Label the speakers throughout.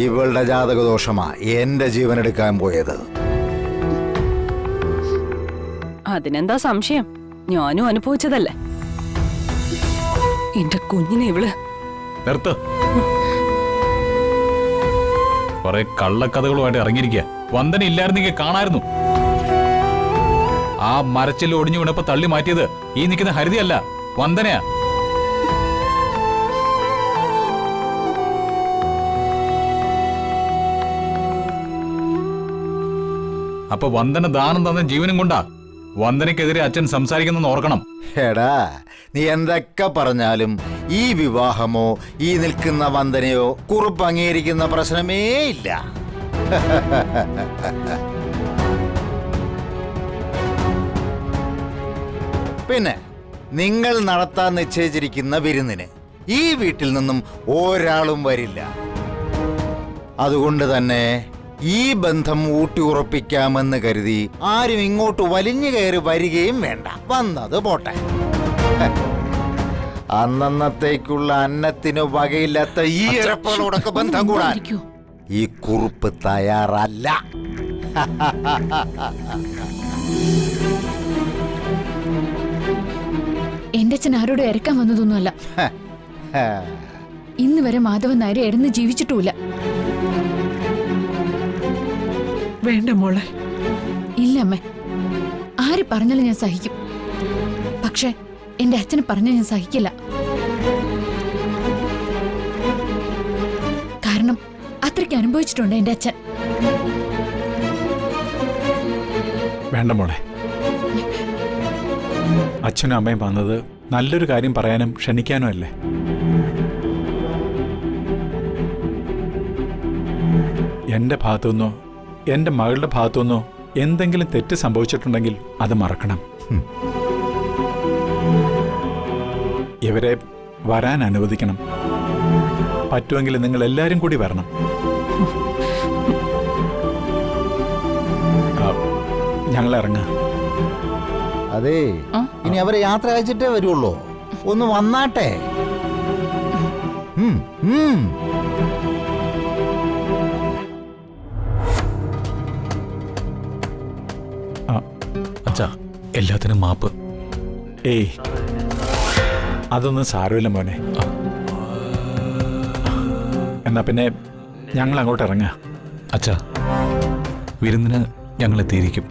Speaker 1: ഇവളുടെ ജാതകദോഷമാ എന്റെ ജീവൻ എടുക്കാൻ പോയത്.
Speaker 2: അതിനെന്താ സംശയം? ഞാനും അനുഭവിച്ചതല്ലേ. എന്റെ കുഞ്ഞിനെ ഇവള്
Speaker 3: നിർത്ത്. കുറെ കള്ളക്കഥകളുമായിട്ട് ഇറങ്ങിയിരിക്കുക. വന്ദന ഇല്ലായിരുന്നെങ്കിൽ കാണായിരുന്നു. ആ മരച്ചിൽ ഒടിഞ്ഞു വീണപ്പോ തള്ളി മാറ്റിയത് ഈ നിൽക്കുന്ന ഹരിതയല്ല, വന്ദനയാ. അപ്പൊ വന്ദന ദാനം തന്ന ജീവനും കൊണ്ടാ വന്ദനയ്ക്കെതിരെ അച്ഛൻ സംസാരിക്കുന്നെന്ന് ഓർക്കണം.
Speaker 1: എടാ, നീ എന്തൊക്കെ പറഞ്ഞാലും ഈ വിവാഹമോ ഈ നിൽക്കുന്ന വന്ദനയോ കുറിപ്പ് അംഗീകരിക്കുന്ന പ്രശ്നമേ ഇല്ല. പിന്നെ നിങ്ങൾ നടത്താൻ നിശ്ചയിച്ചിരിക്കുന്ന വിരുന്നിന് ഈ വീട്ടിൽ നിന്നും ഒരാളും വരില്ല. അതുകൊണ്ട് തന്നെ ഈ ബന്ധം ഊട്ടിയുറപ്പിക്കാമെന്ന് കരുതി ആരും ഇങ്ങോട്ട് വലിഞ്ഞു കയറി വരികയും വേണ്ട. വന്നത് പോട്ടെ. അന്നത്തേക്കുള്ള അന്നത്തിന് വകയില്ലാത്ത ഈ ഇരപ്പകളോടൊക്കെ ബന്ധം കൂടാൻ ഈ കുറിപ്പ് തയ്യാറല്ല.
Speaker 4: എന്റെ അച്ഛൻ ആരോടും ഇരക്കാൻ വന്നതൊന്നുമല്ല. ഇന്ന് വരെ മാധവൻ നായരെ ഇടന്ന് ജീവിച്ചിട്ടുമില്ല.
Speaker 5: വേണ്ട മോളെ.
Speaker 4: ഇല്ല അമ്മേ, ആര് പറഞ്ഞാലും ഞാൻ സഹിക്കും. പക്ഷെ എന്റെ അച്ഛനെ പറഞ്ഞാൽ ഞാൻ സഹിക്കില്ല. കാരണം അത്രയ്ക്ക് അനുഭവിച്ചിട്ടുണ്ട് എന്റെ അച്ഛൻ.
Speaker 6: വേണ്ട മോളെ. അച്ഛനും അമ്മയും വന്നത് നല്ലൊരു കാര്യം പറയാനും ക്ഷണിക്കാനും അല്ലേ. എന്റെ ഭാഗത്തുനിന്നോ എന്റെ മകളുടെ ഭാഗത്തുനിന്നോ എന്തെങ്കിലും തെറ്റ് സംഭവിച്ചിട്ടുണ്ടെങ്കിൽ അത് മറക്കണം. ഇവരെ വരാൻ അനുവദിക്കണം. പറ്റുമെങ്കിൽ നിങ്ങൾ എല്ലാവരും കൂടി വരണം. ഞങ്ങൾ ഇറങ്ങാം.
Speaker 1: അതെ, ഇനി അവരെ യാത്ര അയച്ചിട്ടേ വരുള്ളൂ. ഒന്ന് വന്നാട്ടെ.
Speaker 3: അച്ഛാ, എല്ലാത്തിനും മാപ്പ്.
Speaker 6: ഏയ്, അതൊന്നും സാരമില്ല മോനെ. എന്നാ പിന്നെ ഞങ്ങൾ അങ്ങോട്ട് ഇറങ്ങാം.
Speaker 3: അച്ഛാ, വിരുന്നിന് ഞങ്ങൾ എത്തിയിരിക്കും.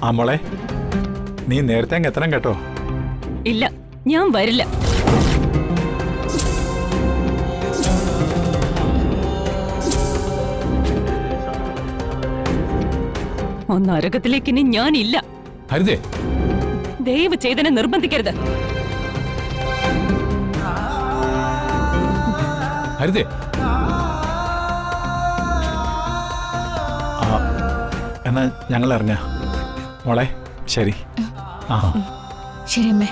Speaker 6: ആ മോളെ, നീ നേരത്തെ അങ്ങ് എത്തണം കേട്ടോ.
Speaker 2: ഇല്ല, ഞാൻ വരില്ല. നരകത്തിലേക്ക് ഇനി ഞാനില്ല.
Speaker 3: ഹരിതേ,
Speaker 2: ദയവ് ചെയ്തനെ നിർബന്ധിക്കരുത്.
Speaker 3: ഹരിതേ,
Speaker 6: എന്നാ ഞങ്ങൾ ഇറങ്ങാം. മോളെ ശരി.
Speaker 4: ശരി അമ്മേ.